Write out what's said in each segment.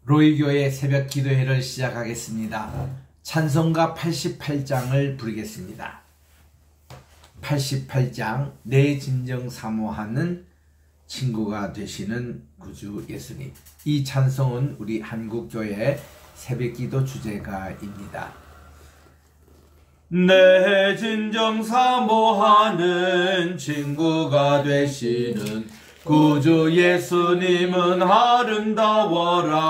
로이교회 새벽 기도회를 시작하겠습니다. 찬송가 88장을 부르겠습니다. 88장 내 진정 사모하는 친구가 되시는 구주 예수님. 이 찬송은 우리 한국교회 새벽기도 주제가입니다. 내 진정 사모하는 친구가 되시는 구주 예수님은 아름다워라.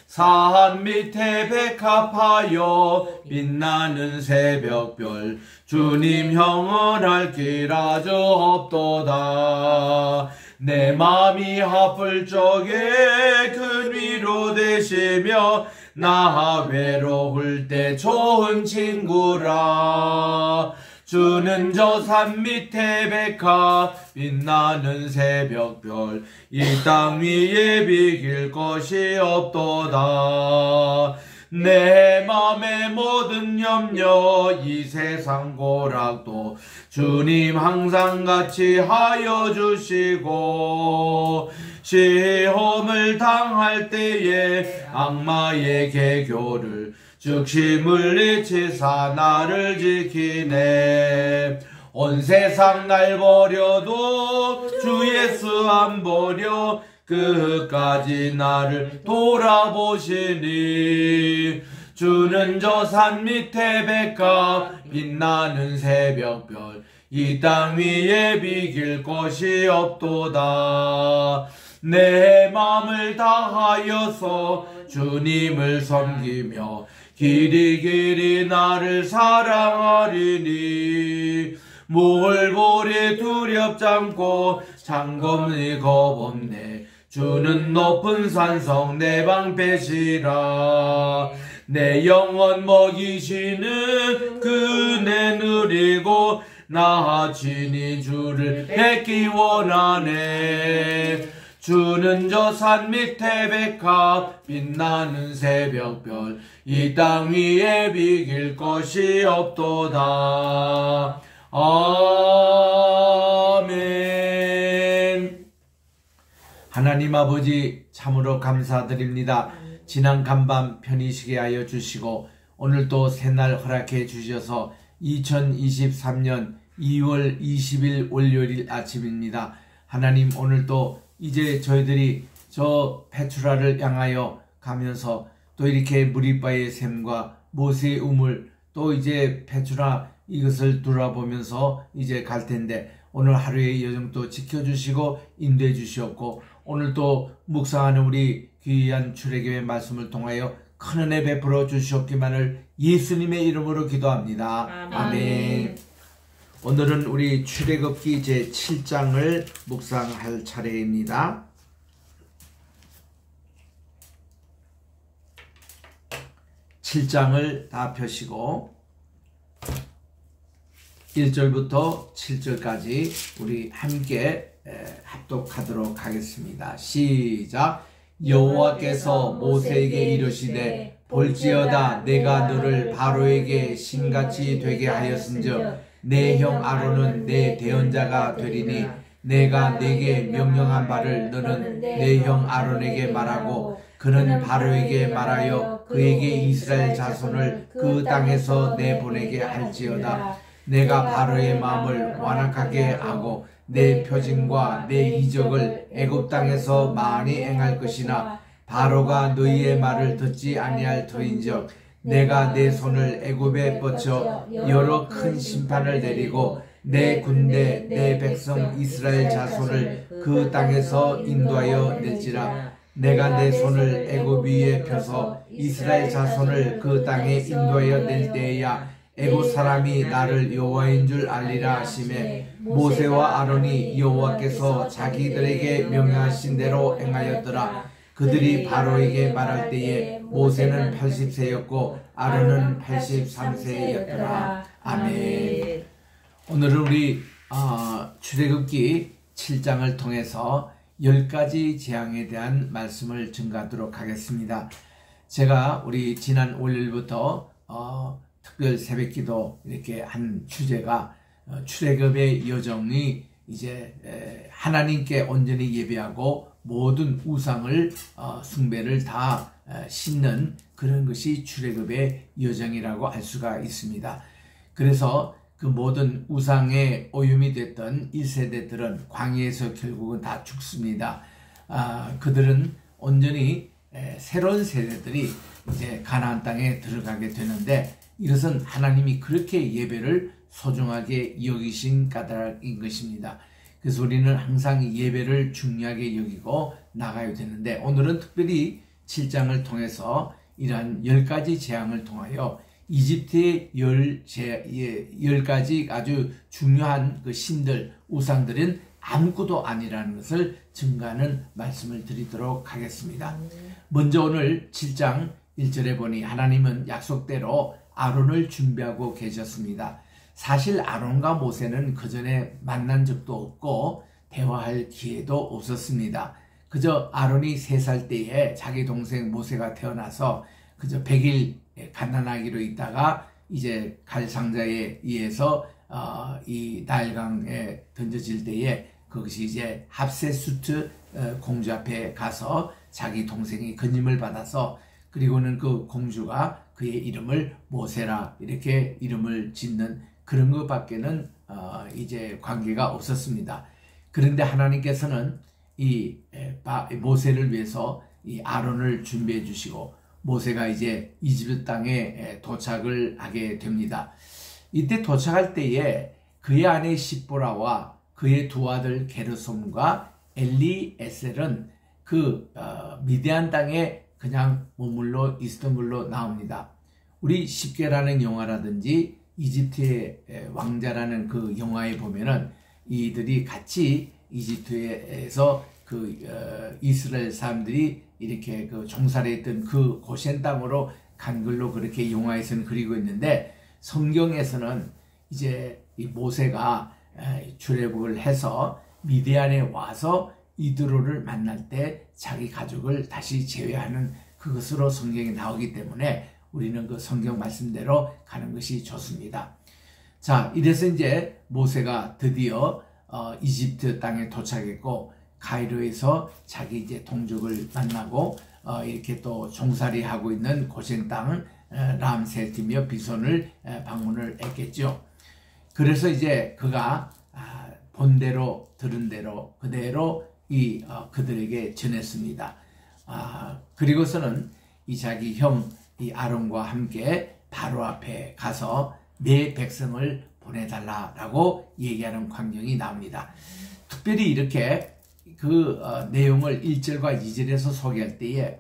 산 밑에 백합하여 빛나는 새벽별, 주님 형언할 길 아주 없도다. 내 맘이 아플 적에 큰 위로 되시며 나 외로울 때 좋은 친구라. 주는 저 산 밑에 백합 빛나는 새벽별, 이 땅 위에 비길 것이 없도다. 내 맘의 모든 염려 이 세상 고락도 주님 항상 같이 하여 주시고, 시험을 당할 때에 악마의 개교를 즉시 물리치사 나를 지키네. 온 세상 날 버려도 주 예수 안 버려 끝까지 나를 돌아보시니. 주는 저 산 밑에 백합 빛나는 새벽별, 이 땅 위에 비길 것이 없도다. 내 맘을 다하여서 주님을 섬기며 길이 나를 사랑하리니. 몰골이 두렵지 않고 장검이 겁없네. 주는 높은 산성 내 방패시라. 내 영혼 먹이시는 그네 누리고 나 친히 주를 뵙기 원하네. 주는 저 산 밑에 백합 빛나는 새벽별, 이 땅 위에 비길 것이 없도다. 아멘. 하나님 아버지 참으로 감사드립니다. 지난 간밤 편히 쉬게 하여 주시고 오늘 또 새날 허락해 주셔서 2023년 2월 20일 월요일 아침입니다. 하나님, 오늘 또 이제 저희들이 저 페트라를 향하여 가면서 또 이렇게 무리바의 샘과 모세의 우물, 또 이제 페트라 이것을 돌아보면서 이제 갈 텐데, 오늘 하루의 여정도 지켜주시고 인도해 주시옵고, 오늘 또 묵상하는 우리 귀한 출애굽의 말씀을 통하여 큰 은혜 베풀어 주시옵기만을 예수님의 이름으로 기도합니다. 아멘. 오늘은 우리 출애굽기 제7장을 묵상할 차례입니다. 7장을 다 펴시고 1절부터 7절까지 우리 함께 합독하도록 하겠습니다. 시작. 여호와께서 모세에게 이르시되 볼지어다 내가 너를 바로에게 신같이 되게 하였은즉 내 형 아론은 내 대언자가 되리니 내가 네게 명령한 바를 너는 내 형 아론에게 말하고 그는 바로에게 말하여 그에게 이스라엘 자손을 그 땅에서 내보내게 할지어다. 내가 바로의 마음을 완악하게 하고 내 표징과 내 이적을 애굽 땅에서 많이 행할 것이나 바로가 너희의 말을 듣지 아니할 터인즉 내가 내 손을 애굽에 뻗쳐 여러 큰 심판을 내리고 내 군대 내 백성 이스라엘 자손을 그 땅에서 인도하여 낼지라. 내가 내 손을 애굽 위에 펴서 이스라엘 자손을 그 땅에 인도하여 낼 때에야 애굽 사람이 나를 여호와인 줄 알리라 하시매 모세와 아론이 여호와께서 자기들에게 명령하신 대로 행하였더라. 그들이 바로에게 말할 때에 모세는 80세였고 아론은 83세였더라. 아멘. 오늘은 우리 출애굽기 7장을 통해서 10가지 재앙에 대한 말씀을 증가하도록 하겠습니다. 제가 우리 지난 월요일부터 특별 새벽기도 이렇게 한 주제가 출애굽의 여정이 이제 하나님께 온전히 예배하고 모든 우상을 숭배를 다 싣는 그런 것이 출애굽의 여정이라고 알 수가 있습니다. 그래서 그 모든 우상의 오염이 됐던 1세대들은 광야에서 결국은 다 죽습니다. 그들은 온전히 새로운 세대들이 이제 가나안 땅에 들어가게 되는데, 이것은 하나님이 그렇게 예배를 소중하게 여기신 까닭인 것입니다. 그래서 우리는 항상 예배를 중요하게 여기고 나가야 되는데, 오늘은 특별히 7장을 통해서 이러한 10가지 재앙을 통하여 이집트의 10가지 아주 중요한 그 신들, 우상들은 아무것도 아니라는 것을 증거하는 말씀을 드리도록 하겠습니다. 먼저 오늘 7장 1절에 보니 하나님은 약속대로 아론을 준비하고 계셨습니다. 사실 아론과 모세는 그전에 만난 적도 없고 대화할 기회도 없었습니다. 그저 아론이 3살 때에 자기 동생 모세가 태어나서 그저 100일 가난하기로 있다가 이제 갈상자에 의해서 이 나일강에 던져질 때에 그것이 이제 합세수트 공주 앞에 가서 자기 동생이 건짐을 받아서, 그리고는 그 공주가 그의 이름을 모세라 이렇게 이름을 짓는 그런 것밖에는 이제 관계가 없었습니다. 그런데 하나님께서는 이 모세를 위해서 이 아론을 준비해 주시고, 모세가 이제 이집트 땅에 도착을 하게 됩니다. 이때 도착할 때에 그의 아내 십보라와 그의 두 아들 게르솜과 엘리에셀은 그 미디안 땅에 그냥 머물러 있었던 걸로 나옵니다. 우리 십계라는 영화라든지 이집트의 왕자라는 그 영화에 보면은 이들이 같이 이집트에서 그 이스라엘 사람들이 이렇게 그 종살이 했던 그 고센 땅으로 간 걸로 그렇게 영화에서는 그리고 있는데, 성경에서는 이제 이 모세가 출애굽을 해서 미디안에 와서 이드로를 만날 때 자기 가족을 다시 제외하는 그것으로 성경이 나오기 때문에 우리는 그 성경 말씀대로 가는 것이 좋습니다. 자, 이래서 이제 모세가 드디어 이집트 땅에 도착했고, 카이로에서 자기 이제 동족을 만나고 이렇게 또 종살이 하고 있는 고센 땅 람세스며 비손을 방문을 했겠죠. 그래서 이제 그가 본대로 들은 대로 그대로 그들에게 전했습니다. 그리고서는 이 자기 형 이 아론과 함께 바로 앞에 가서 내 백성을 보내달라라고 얘기하는 광경이 나옵니다. 특별히 이렇게 그 내용을 1절과 2절에서 소개할 때에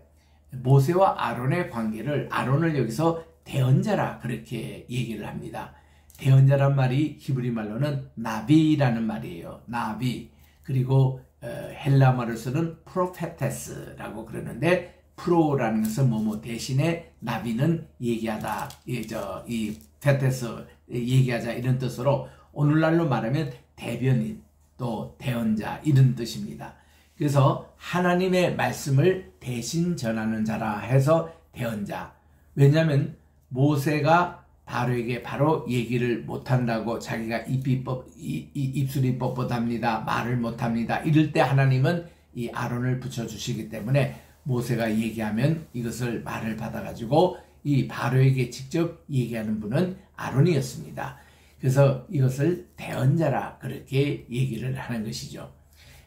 모세와 아론의 관계를, 아론을 여기서 대언자라 그렇게 얘기를 합니다. 대언자란 말이 히브리 말로는 나비라는 말이에요. 나비. 그리고 헬라 말로서는 프로페테스라고 그러는데, 프로라는 것은 뭐뭐 대신에 나비는 얘기하다, 이 페테스 얘기하자 이런 뜻으로 오늘날로 말하면 대변인 또 대언자 이런 뜻입니다. 그래서 하나님의 말씀을 대신 전하는 자라 해서 대언자. 왜냐하면 모세가 바로에게 바로 얘기를 못한다고, 자기가 입술이 뻣뻣합니다, 말을 못합니다 이럴 때 하나님은 이 아론을 붙여주시기 때문에 모세가 얘기하면 이것을 말을 받아가지고 이 바로에게 직접 얘기하는 분은 아론이었습니다. 그래서 이것을 대언자라 그렇게 얘기를 하는 것이죠.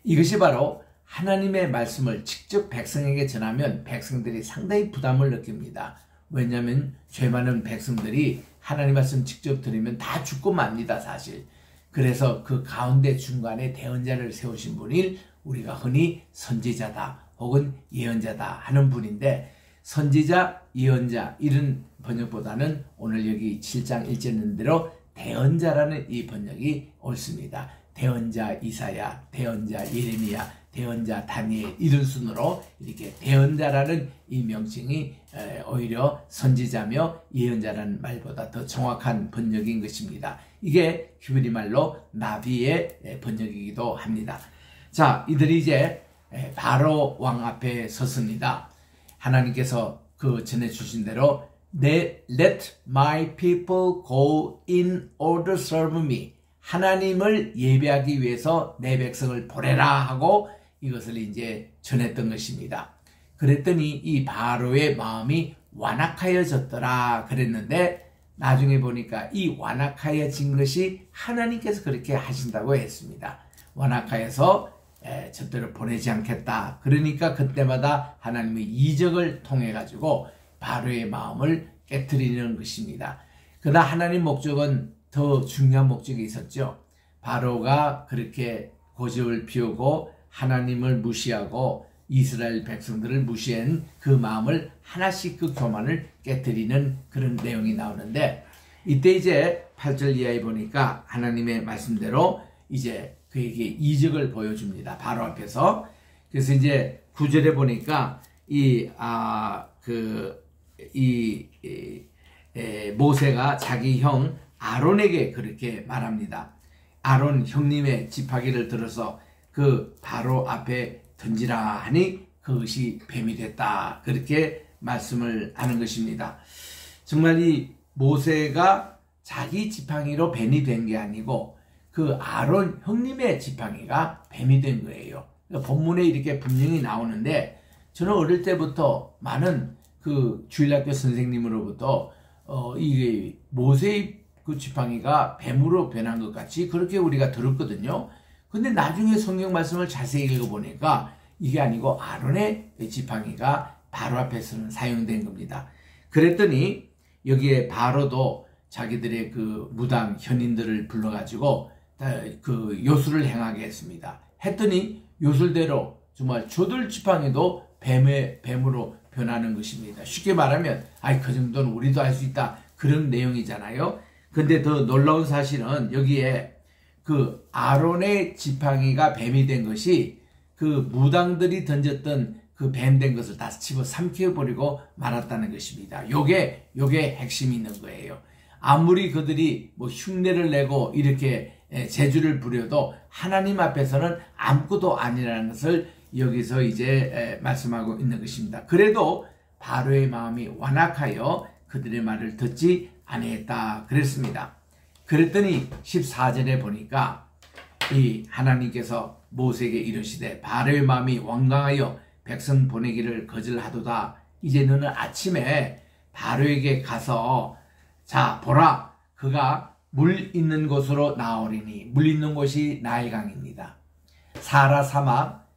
이것이 바로 하나님의 말씀을 직접 백성에게 전하면 백성들이 상당히 부담을 느낍니다. 왜냐하면 죄 많은 백성들이 하나님 말씀 직접 들으면 다 죽고 맙니다, 사실. 그래서 그 가운데 중간에 대언자를 세우신 분이 우리가 흔히 선지자다 혹은 예언자다 하는 분인데, 선지자, 예언자 이런 번역보다는 오늘 여기 7장 1절 대로 대언자라는 이 번역이 옳습니다. 대언자 이사야, 대언자 예레미야, 대언자 다니엘 이런 순으로 이렇게 대언자라는 이 명칭이 오히려 선지자며 예언자라는 말보다 더 정확한 번역인 것입니다. 이게 히브리 말로 나비의 번역이기도 합니다. 자, 이들이 이제 바로 왕 앞에 섰습니다. 하나님께서 그 전해주신 대로 Let my people go in order serve me. 하나님을 예배하기 위해서 내 백성을 보내라 하고 이것을 이제 전했던 것입니다. 그랬더니 이 바로의 마음이 완악하여졌더라 그랬는데 나중에 보니까 이 완악하여진 것이 하나님께서 그렇게 하신다고 했습니다. 완악하여서 저들을 보내지 않겠다. 그러니까 그때마다 하나님의 이적을 통해 가지고 바로의 마음을 깨트리는 것입니다. 그러나 하나님 목적은 더 중요한 목적이 있었죠. 바로가 그렇게 고집을 피우고 하나님을 무시하고 이스라엘 백성들을 무시한 그 마음을 하나씩 그 교만을 깨트리는 그런 내용이 나오는데 이때 이제 8절 이하에 보니까 하나님의 말씀대로 이제 그에게 이적을 보여줍니다. 바로 앞에서. 그래서 이제 9절에 보니까 모세가 자기 형 아론에게 그렇게 말합니다. 아론 형님의 지팡이를 들어서 그 바로 앞에 던지라 하니 그것이 뱀이 됐다. 그렇게 말씀을 하는 것입니다. 정말 이 모세가 자기 지팡이로 뱀이 된 게 아니고 그 아론 형님의 지팡이가 뱀이 된 거예요. 본문에 이렇게 분명히 나오는데 저는 어릴 때부터 많은 그 주일학교 선생님으로부터 이게 모세의 그 지팡이가 뱀으로 변한 것 같이 그렇게 우리가 들었거든요. 근데 나중에 성경 말씀을 자세히 읽어보니까 이게 아니고 아론의 지팡이가 바로 앞에서는 사용된 겁니다. 그랬더니 여기에 바로도 자기들의 그 무당 현인들을 불러가지고 그 요술을 행하게 했습니다. 했더니 요술대로 정말 저들 지팡이도 뱀으로 변하는 것입니다. 쉽게 말하면 그 정도는 우리도 할 수 있다 그런 내용이잖아요. 근데 더 놀라운 사실은 여기에 그 아론의 지팡이가 뱀이 된 것이 그 무당들이 던졌던 그 뱀 된 것을 다 집어 삼켜버리고 말았다는 것입니다. 요게 핵심이 있는 거예요. 아무리 그들이 뭐 흉내를 내고 이렇게 재주를 부려도 하나님 앞에서는 아무것도 아니라는 것을 여기서 이제 말씀하고 있는 것입니다. 그래도 바로의 마음이 완악하여 그들의 말을 듣지 아니했다 그랬습니다. 그랬더니 14절에 보니까 이 하나님께서 모세에게 이르시되 바로의 마음이 완강하여 백성 보내기를 거절하도다. 이제 너는 아침에 바로에게 가서 자 보라 그가 물 있는 곳으로 나오리니 물 있는 곳이 나일강입니다. 사하라 사막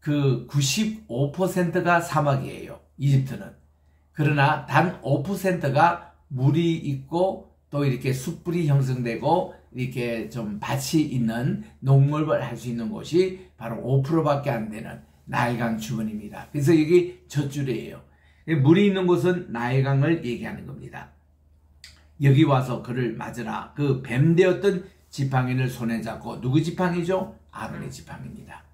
그 95%가 사막이에요. 이집트는. 그러나 단 5%가 물이 있고 또 이렇게 숯불이 형성되고 이렇게 좀 밭이 있는 농업을 할 수 있는 곳이 바로 5%밖에 안 되는 나일강 주변입니다. 그래서 여기 젖줄이에요. 물이 있는 곳은 나일강을 얘기하는 겁니다. 여기 와서 그를 맞으라. 그 뱀되었던 지팡이를 손에 잡고 누구 지팡이죠? 아론의 지팡이입니다.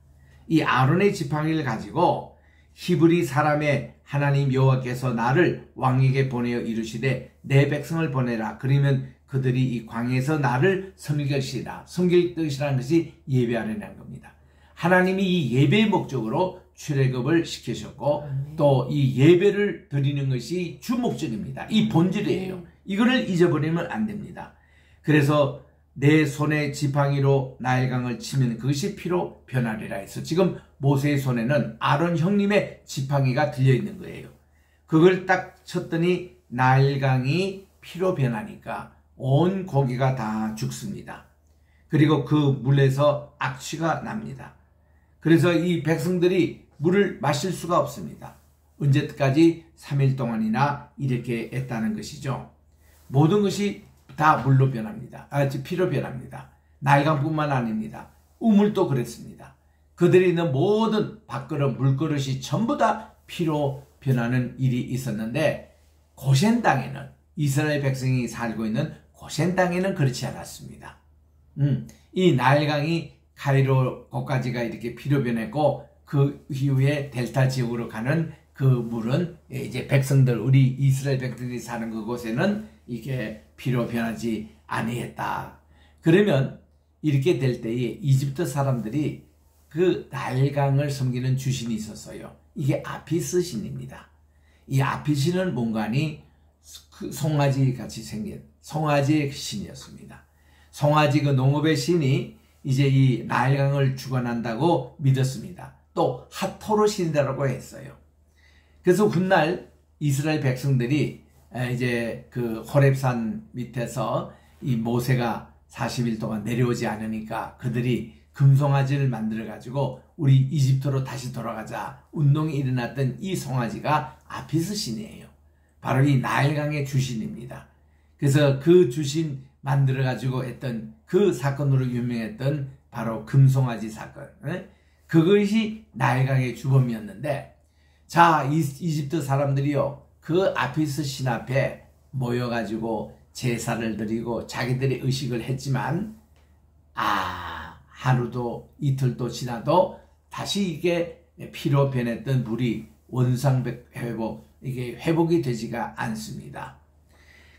이 아론의 지팡이를 가지고 히브리 사람의 하나님 여호와께서 나를 왕에게 보내어 이르시되 내 백성을 보내라. 그러면 그들이 이 광야에서 나를 섬길 것이라는 것이 예배하려는 겁니다. 하나님이 이 예배의 목적으로 출애굽을 시키셨고 또 이 예배를 드리는 것이 주 목적입니다. 이 본질이에요. 이거를 잊어버리면 안 됩니다. 그래서 내 손에 지팡이로 나일강을 치면 그것이 피로 변하리라 해서 지금 모세의 손에는 아론 형님의 지팡이가 들려있는 거예요. 그걸 딱 쳤더니 나일강이 피로 변하니까 온 고기가 다 죽습니다. 그리고 그 물에서 악취가 납니다. 그래서 이 백성들이 물을 마실 수가 없습니다. 언제까지 3일 동안이나 이렇게 했다는 것이죠. 모든 것이 다 물로 변합니다. 피로 변합니다. 나일강뿐만 아닙니다. 우물도 그랬습니다. 그들이 있는 모든 밥그릇, 물그릇이 전부 다 피로 변하는 일이 있었는데 고센 땅에는 이스라엘 백성이 살고 있는 고센 땅에는 그렇지 않았습니다. 이 나일강이 카이로 곳까지가 이렇게 피로 변했고 그 이후에 델타 지역으로 가는 그 물은 이제 백성들 우리 이스라엘 백성들이 사는 그곳에는 이게 피로 변하지 아니했다. 그러면 이렇게 될 때에 이집트 사람들이 그 나일강을 섬기는 주신이 있었어요. 이게 아피스 신입니다. 이 아피스는 뭔가니 송아지 같이 생긴 송아지의 신이었습니다. 송아지 그 농업의 신이 이제 이 나일강을 주관한다고 믿었습니다. 또 하토르 신이라고 했어요. 그래서 훗날 이스라엘 백성들이 이제 그 호렙산 밑에서 이 모세가 40일 동안 내려오지 않으니까 그들이 금송아지를 만들어 가지고 우리 이집트로 다시 돌아가자 운동이 일어났던 이 송아지가 아피스 신이에요. 바로 이 나일강의 주신입니다. 그래서 그 주신 만들어 가지고 했던 그 사건으로 유명했던 바로 금송아지 사건. 그것이 나일강의 주범이었는데, 자, 이집트 사람들이요, 그 아피스 신 앞에 모여가지고 제사를 드리고 자기들의 의식을 했지만, 하루도 이틀도 지나도 다시 이게 피로 변했던 물이 이게 회복이 되지가 않습니다.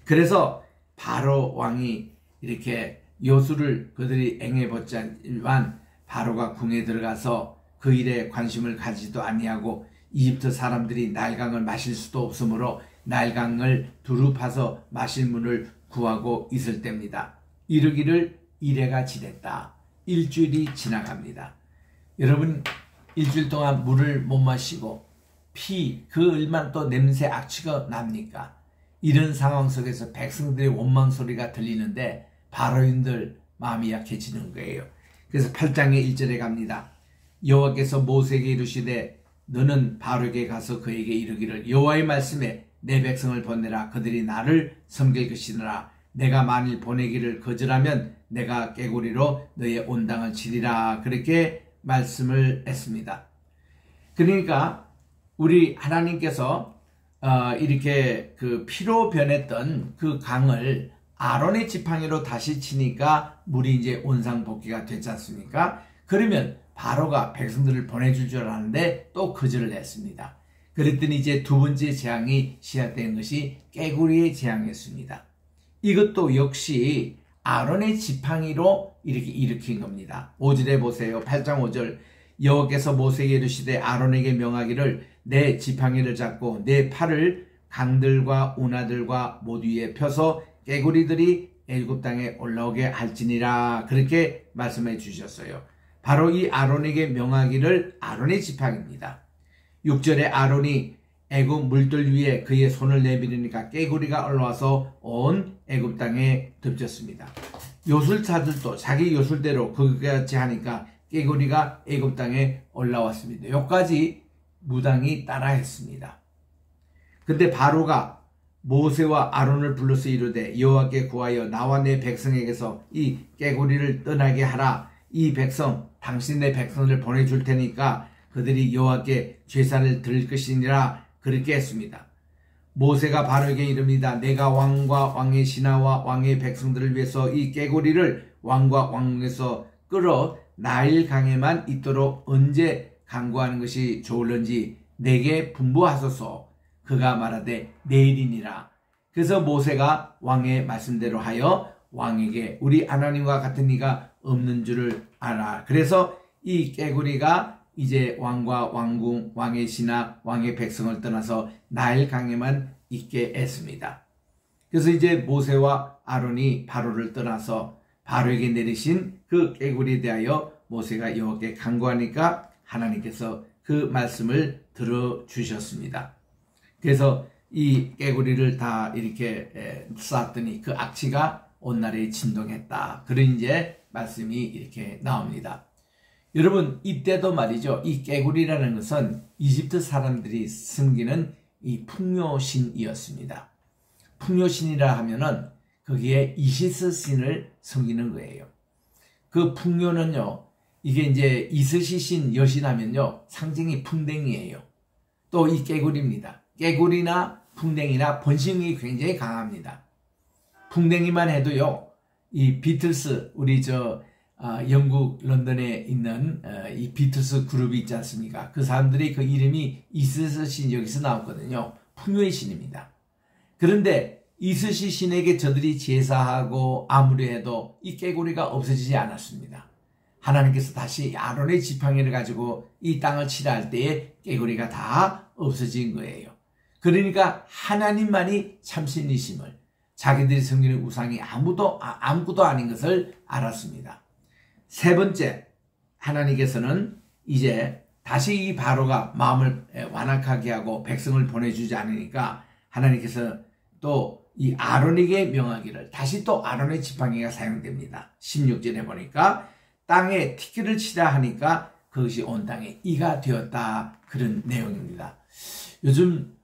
그래서 바로 왕이 이렇게 요술을 그들이 eng해봤지만 바로가 궁에 들어가서 그 일에 관심을 가지도 아니하고 이집트 사람들이 나일강을 마실 수도 없으므로 나일강을 두루 파서 마실 물을 구하고 있을 때입니다. 이르기를 이래가 지냈다. 일주일이 지나갑니다. 여러분, 일주일 동안 물을 못 마시고 그 얼마나 또 냄새 악취가 납니까? 이런 상황 속에서 백성들의 원망 소리가 들리는데 바로인들 마음이 약해지는 거예요. 그래서 8장의 1절에 갑니다. 여호와께서 모세에게 이르시되 너는 바로에게 가서 그에게 이르기를 여호와의 말씀에 내 백성을 보내라. 그들이 나를 섬길 것이니라. 내가 만일 보내기를 거절하면 내가 깨구리로 너의 온당을 치리라. 그렇게 말씀을 했습니다. 그러니까 우리 하나님께서 이렇게 그 피로 변했던 그 강을 아론의 지팡이로 다시 치니까 물이 이제 온상복귀가 됐지 않습니까? 그러면 바로가 백성들을 보내줄 줄 알았는데 또 거절을 했습니다. 그랬더니 이제 두 번째 재앙이 시작된 것이 깨구리의 재앙이었습니다. 이것도 역시 아론의 지팡이로 이렇게 일으킨 겁니다. 5절에 보세요. 8장 5절. 여호와께서 모세에게 이르시되 아론에게 명하기를 내 지팡이를 잡고 내 팔을 강들과 운하들과 모두 위에 펴서 깨구리들이 애굽 땅에 올라오게 할지니라. 그렇게 말씀해 주셨어요. 바로 이 아론에게 명하기를 아론의 지팡이입니다. 6절에 아론이 애굽 물들 위에 그의 손을 내밀으니까 깨구리가 올라와서 온 애굽 땅에 덮쳤습니다. 요술사들도 자기 요술대로 그같이 하니까 깨구리가 애굽 땅에 올라왔습니다. 여기까지 무당이 따라했습니다. 근데 바로가 모세와 아론을 불러서 이르되 여호와께 구하여 나와 내 백성에게서 이 깨구리를 떠나게 하라. 이 백성 당신의 백성을 보내줄 테니까 그들이 여호와께 제사를 드릴 것이니라. 그렇게 했습니다. 모세가 바로에게 이릅니다. 내가 왕과 왕의 신하와 왕의 백성들을 위해서 이 깨구리를 왕과 왕궁에서 끌어 나일 강에만 있도록 언제 강구하는 것이 좋을런지 내게 분부하소서. 그가 말하되 내일이니라. 그래서 모세가 왕의 말씀대로 하여 왕에게 우리 하나님과 같은 이가 없는 줄을 알아. 그래서 이 깨구리가 이제 왕과 왕궁, 왕의 신하, 왕의 백성을 떠나서 나일 강에만 있게 했습니다. 그래서 이제 모세와 아론이 바로를 떠나서 바로에게 내리신 그 깨구리에 대하여 모세가 여호와께 간구하니까 하나님께서 그 말씀을 들어주셨습니다. 그래서 이 깨구리를 다 이렇게 쐈더니 그 악취가 온날에 진동했다. 그런 이제 말씀이 이렇게 나옵니다. 여러분, 이때도 말이죠. 이 깨구리라는 것은 이집트 사람들이 섬기는 이 풍요신이었습니다. 풍요신이라 하면은 거기에 이시스 신을 섬기는 거예요. 그 풍요는요, 이게 이제 이스시 신 여신하면요, 상징이 풍뎅이에요. 또 이 깨구리입니다. 깨구리나 풍뎅이나 번식력이 굉장히 강합니다. 풍뎅이만 해도요, 이 비틀스, 우리 영국 런던에 있는 이 비틀스 그룹이 있지 않습니까? 그 사람들이 그 이름이 이스시 신 여기서 나왔거든요. 풍요의 신입니다. 그런데 이스시 신에게 저들이 제사하고 아무리 해도 이 깨구리가 없어지지 않았습니다. 하나님께서 다시 아론의 지팡이를 가지고 이 땅을 치라 할 때에 깨구리가 다 없어진 거예요. 그러니까 하나님만이 참신이심을, 자기들이 섬기는 우상이 아무것도 아닌 것을 알았습니다. 세 번째, 하나님께서는 이제 다시 이 바로가 마음을 완악하게 하고 백성을 보내주지 않으니까 하나님께서 또 이 아론에게 명하기를, 다시 또 아론의 지팡이가 사용됩니다. 16절에 보니까 땅에 티끌을 치라 하니까 그것이 온 땅에 이가 되었다, 그런 내용입니다. 요즘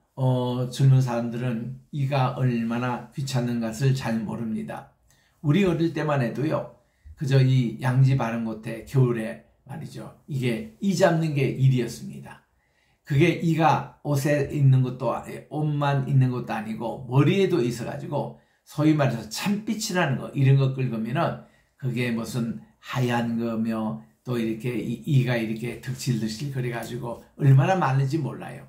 젊은 사람들은 이가 얼마나 귀찮은 것을 잘 모릅니다. 우리 어릴 때만 해도요, 그저 이 양지 바른 곳에 겨울에 말이죠, 이게 이 잡는 게 일이었습니다. 그게 이가 옷에 있는 것도, 옷만 있는 것도 아니고 머리에도 있어가지고 소위 말해서 참빛이라는 거, 이런 거 긁으면은 그게 무슨 하얀 거며 또 이렇게 이가 이렇게 득실득실 그래가지고 얼마나 많은지 몰라요.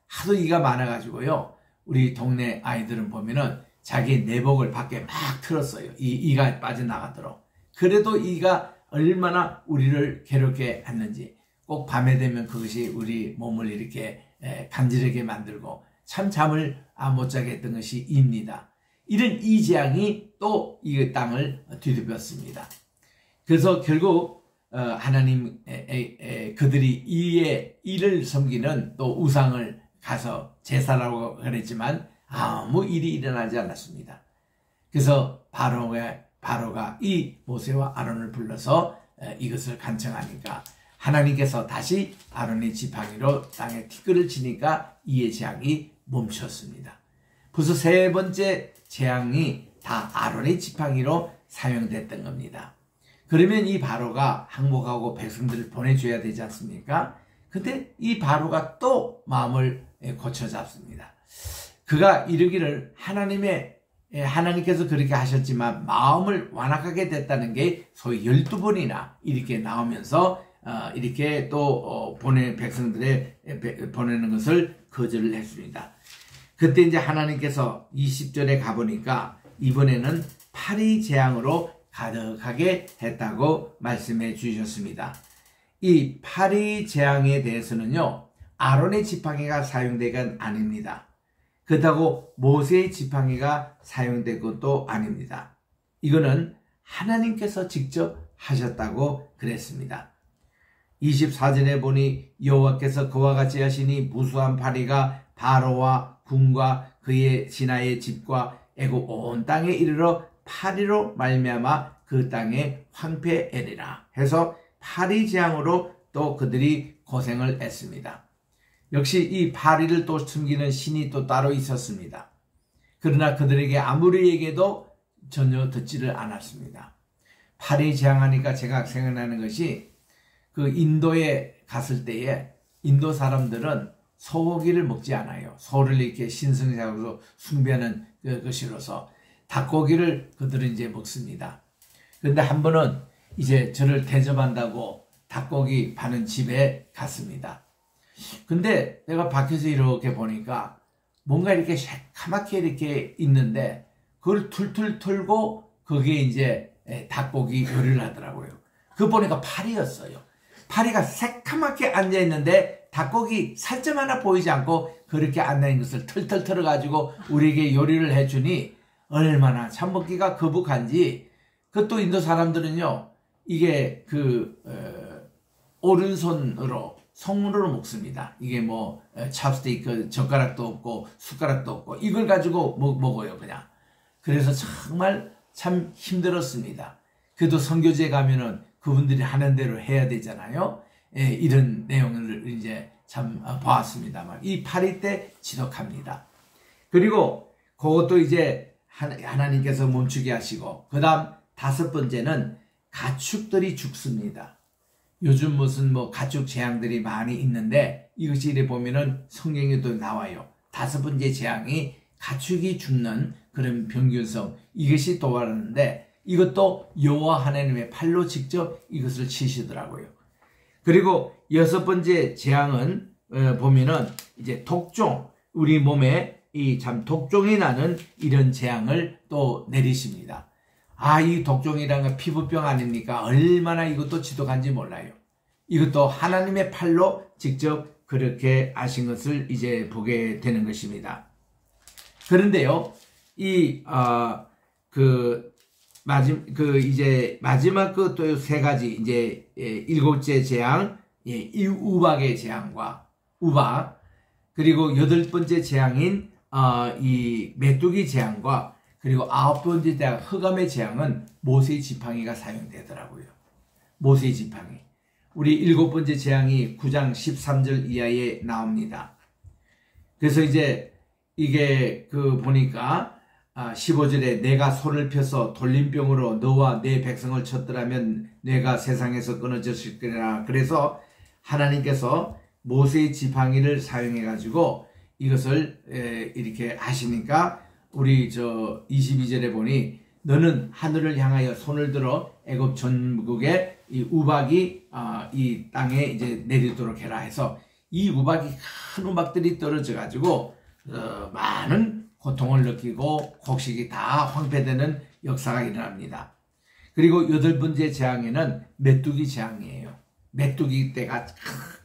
하도 이가 많아가지고요, 우리 동네 아이들은 보면은 자기 내복을 밖에 막 틀었어요. 이가 빠져나가도록. 그래도 이가 얼마나 우리를 괴롭게 했는지, 꼭 밤에 되면 그것이 우리 몸을 이렇게 간지르게 만들고 참 잠을 못 자게 했던 것이 이입니다. 이런 이 재앙이 또 이 땅을 뒤덮였습니다. 그래서 결국 하나님 그들이 이를 섬기는 또 우상을 가서 제사라고 그랬지만 아무 일이 일어나지 않았습니다. 그래서 바로가 이 모세와 아론을 불러서 이것을 간청하니까 하나님께서 다시 아론의 지팡이로 땅에 티끌을 치니까 이의 재앙이 멈췄습니다. 벌써 세 번째 재앙이 다 아론의 지팡이로 사용됐던 겁니다. 그러면 이 바로가 항복하고 백성들을 보내줘야 되지 않습니까? 근데 이 바로가 또 마음을 고쳐 잡습니다. 그가 이르기를 하나님께서 그렇게 하셨지만 마음을 완악하게 됐다는 게 소위 12번이나 이렇게 나오면서 이렇게 또 백성들의 보내는 것을 거절을 했습니다. 그때 이제 하나님께서 20절에 가보니까 이번에는 파리 재앙으로 가득하게 했다고 말씀해 주셨습니다. 이 파리 재앙에 대해서는요, 아론의 지팡이가 사용된 건 아닙니다. 그렇다고 모세의 지팡이가 사용된 것도 아닙니다. 이거는 하나님께서 직접 하셨다고 그랬습니다. 24절에 보니 여호와께서 그와 같이 하시니 무수한 파리가 바로와 궁과 그의 신하의 집과 애국 온 땅에 이르러 파리로 말미암아 그 땅에 황폐하리라 해서 파리 재앙으로 또 그들이 고생을 했습니다. 역시 이 파리를 또 숨기는 신이 또 따로 있었습니다. 그러나 그들에게 아무리 얘기해도 전혀 듣지를 않았습니다. 파리 재앙하니까 제가 생각나는 것이 그 인도에 갔을 때에 인도 사람들은 소고기를 먹지 않아요. 소를 이렇게 신성하고 숭배하는 것이로서 닭고기를 그들은 이제 먹습니다. 그런데 한 번은 이제 저를 대접한다고 닭고기 파는 집에 갔습니다. 근데 내가 밖에서 이렇게 보니까 뭔가 이렇게 새카맣게 이렇게 있는데 그걸 툴툴 털고 거기에 이제 닭고기 요리를 하더라고요. 그거 보니까 파리였어요. 파리가 새카맣게 앉아있는데 닭고기 살점 하나 보이지 않고 그렇게 앉아있는 것을 털털 털어가지고 우리에게 요리를 해주니 얼마나 참 먹기가 거북한지. 그것도 인도 사람들은요, 이게 오른손으로 손으로 먹습니다. 이게 뭐 찹스테이크 젓가락도 없고 숟가락도 없고 이걸 가지고 먹어요, 그냥. 그래서 정말 참 힘들었습니다. 그래도 선교지에 가면은 그분들이 하는 대로 해야 되잖아요. 이런 내용을 이제 참 보았습니다만 이 파리 때 지독합니다. 그리고 그것도 이제 하나님께서 멈추게 하시고, 그 다음 5번째는 가축들이 죽습니다. 요즘 무슨 가축 재앙들이 많이 있는데 이것이 이래 보면은 성경에도 나와요. 5번째 재앙이 가축이 죽는 그런 병균성, 이것이 도와하는데 이것도 여호와 하나님의 팔로 직접 이것을 치시더라고요. 그리고 6번째 재앙은 보면은 이제 독종, 우리 몸에 이 참 독종이 나는 이런 재앙을 또 내리십니다. 이 독종이라는 건 피부병 아닙니까? 얼마나 이것도 지독한지 몰라요. 이것도 하나님의 팔로 직접 그렇게 하신 것을 이제 보게 되는 것입니다. 그런데요, 이제 마지막 그 또 3가지, 이제 7째 재앙, 예, 이 우박의 재앙과 우박, 그리고 8번째 재앙인 이 메뚜기 재앙과 그리고 9번째 재앙 흑암의 재앙은 모세의 지팡이가 사용되더라고요. 모세의 지팡이. 우리 7번째 재앙이 9장 13절 이하에 나옵니다. 그래서 이제 이게 보니까 15절에 내가 손을 펴서 돌림병으로 너와 내 백성을 쳤더라면 뇌가 세상에서 끊어졌을 거라. 그래서 하나님께서 모세의 지팡이를 사용해 가지고 이것을 이렇게 하시니까 우리 22절에 보니 너는 하늘을 향하여 손을 들어 애굽 전국에 이 우박이 이 땅에 이제 내리도록 해라 해서 이 우박이 큰 우박들이 떨어져 가지고 많은 고통을 느끼고 곡식이 다 황폐되는 역사가 일어납니다. 그리고 8번째 재앙에는 메뚜기 재앙이에요. 메뚜기 떼가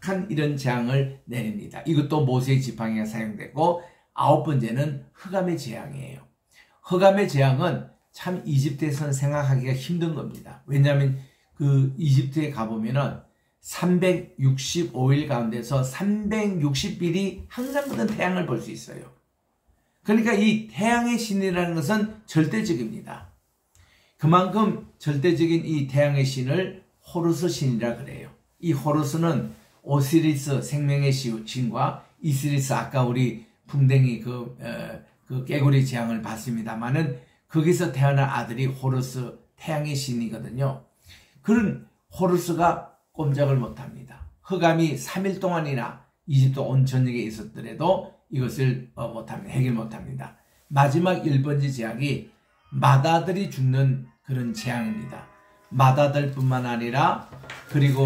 큰 이런 재앙을 내립니다. 이것도 모세의 지팡이가 사용되고 9번째는 흑암의 재앙이에요. 흑암의 재앙은 참 이집트에서는 생각하기가 힘든 겁니다. 왜냐하면 이집트에 가보면은 365일 가운데서 360일이 항상 그런 태양을 볼 수 있어요. 그러니까 이 태양의 신이라는 것은 절대적입니다. 그만큼 절대적인 이 태양의 신을 호루스 신이라 그래요. 이 호루스는 오시리스 생명의 신과 이시리스 아까 우리 풍뎅이 깨구리 재앙을 봤습니다만은 거기서 태어난 아들이 호루스 태양의 신이거든요. 그런 호루스가 꼼짝을 못합니다. 흑암이 3일 동안이나 이집트 온 전역에 있었더라도 이것을 못합니다. 해결 못합니다. 마지막 1번째 재앙이 마다들이 죽는 그런 재앙입니다. 마다들뿐만 아니라 그리고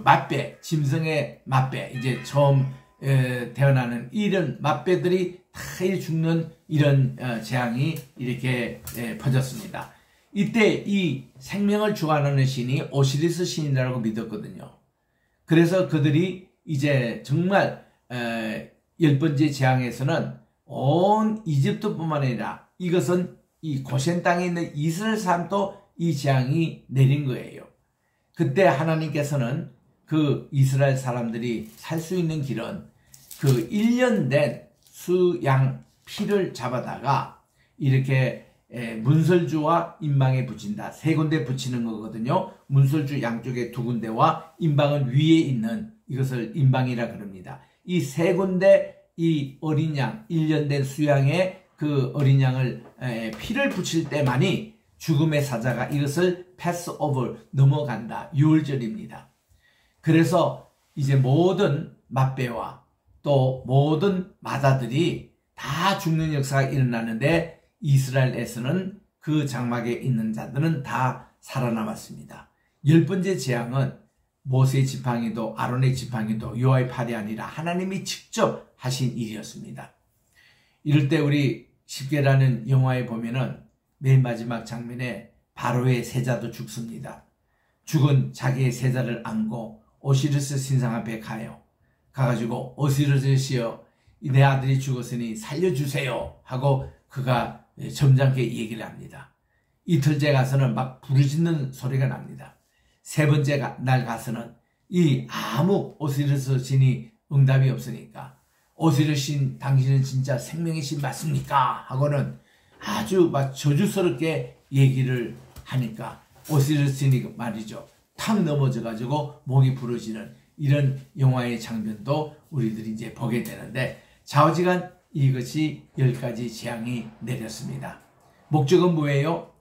맛배, 짐승의 맛배, 이제 처음 태어나는 이런 맛배들이 다 죽는 이런 재앙이 이렇게 퍼졌습니다. 이때 이 생명을 주관하는 신이 오시리스 신이라고 믿었거든요. 그래서 그들이 이제 정말 10번째 재앙에서는 온 이집트뿐만 아니라 이것은 이 고센 땅에 있는 이스라엘 사람도 이 재앙이 내린 거예요. 그때 하나님께서는 그 이스라엘 사람들이 살 수 있는 길은 1년 된 수양 피를 잡아다가 이렇게 문설주와 임방에 붙인다. 3군데 붙이는 거거든요. 문설주 양쪽에 2군데와 임방은 위에 있는 이것을 임방이라 그럽니다. 이 3군데 이 어린 양, 1년 된 수양의 그 어린 양을 피를 붙일 때만이 죽음의 사자가 이것을 패스 오버 넘어간다. 유월절입니다. 그래서 이제 모든 맛배와 또 모든 마다들이 다 죽는 역사가 일어나는데 이스라엘에서는 그 장막에 있는 자들은 다 살아남았습니다. 10번째 재앙은 모세의 지팡이도 아론의 지팡이도 여호와의 팔이 아니라 하나님이 직접 하신 일이었습니다. 이럴 때 우리 십계라는 영화에 보면은 맨 마지막 장면에 바로의 세자도 죽습니다. 죽은 자기의 세자를 안고 오시리스 신상 앞에 가가지고 오시리스여 내 아들이 죽었으니 살려주세요 하고 그가 점잖게 얘기를 합니다. 이틀째 가서는 막 부르짖는 소리가 납니다. 3번째 날 가서는 아무 오시리스 신이 응답이 없으니까 오시리스 신 당신은 진짜 생명의 신 맞습니까? 하고는 아주 막 저주스럽게 얘기를 하니까 오시리스 신이 말이죠. 탁 넘어져 가지고 목이 부러지는 이런 영화의 장면도 우리들이 이제 보게 되는데 좌우지간 이것이 10가지 재앙이 내렸습니다. 목적은 뭐예요?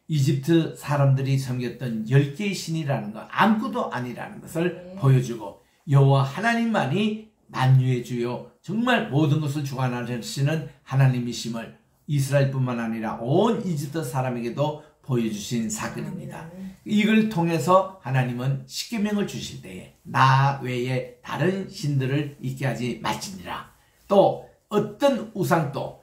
이집트 사람들이 섬겼던 10개의 신이라는 것, 아무것도 아니라는 것을 보여주고 여호와 하나님만이 만유의 주요 정말 모든 것을 주관하시는 하나님이심을 이스라엘뿐만 아니라 온 이집트 사람에게도 보여주신 사건입니다. 이걸 통해서 하나님은 십계명을 주실 때에 나 외에 다른 신들을 있게 하지 말지니라. 또 어떤 우상도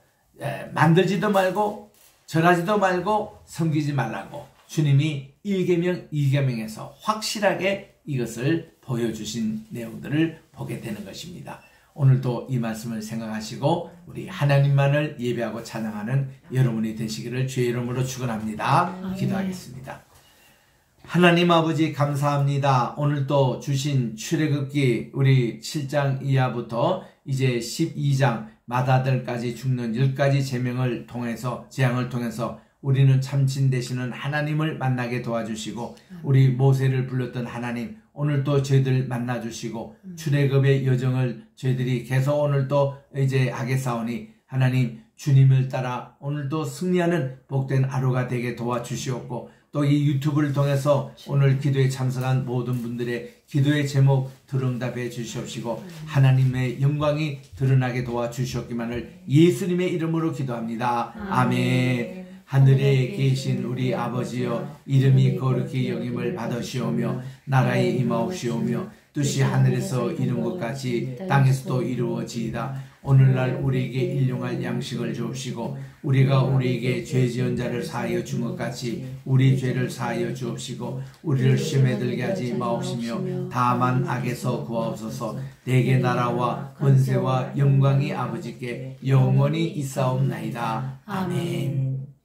만들지도 말고 절하지도 말고 섬기지 말라고 주님이 1계명 2계명에서 확실하게 이것을 보여주신 내용들을 보게 되는 것입니다. 오늘도 이 말씀을 생각하시고 우리 하나님만을 예배하고 찬양하는 여러분이 되시기를 주의 이름으로 축원합니다. 기도하겠습니다. 하나님 아버지 감사합니다. 오늘 또 주신 출애굽기 우리 7장 이하부터 이제 12장 맏아들까지 죽는 10가지 재앙을 통해서 우리는 참신 되시는 하나님을 만나게 도와주시고 우리 모세를 불렀던 하나님 오늘 또 저희들 만나주시고 출애굽의 여정을 저희들이 계속 오늘 또 이제 하겠사오니 하나님 주님을 따라 오늘도 승리하는 복된 하루가 되게 도와주시옵고 또 이 유튜브를 통해서 오늘 기도에 참석한 모든 분들의 기도의 제목 들응답해 주시옵시고 하나님의 영광이 드러나게 도와주시옵기만을 예수님의 이름으로 기도합니다. 아멘. 하늘에 계신 우리 아버지여 이름이 거룩히 여김을 받으시오며 나라에 임하옵시오며 뜻이 하늘에서 이룬 것 같이 땅에서도 이루어지이다. 오늘날 우리에게 일용할 양식을 주옵시고 우리가 우리에게 죄 지은 자를 사하여 준 것 같이 우리 죄를 사하여 주옵시고 우리를 시험에 들게 하지 마옵시며 다만 악에서 구하옵소서. 내게 나라와 권세와 영광이 아버지께 영원히 있사옵나이다. 아멘.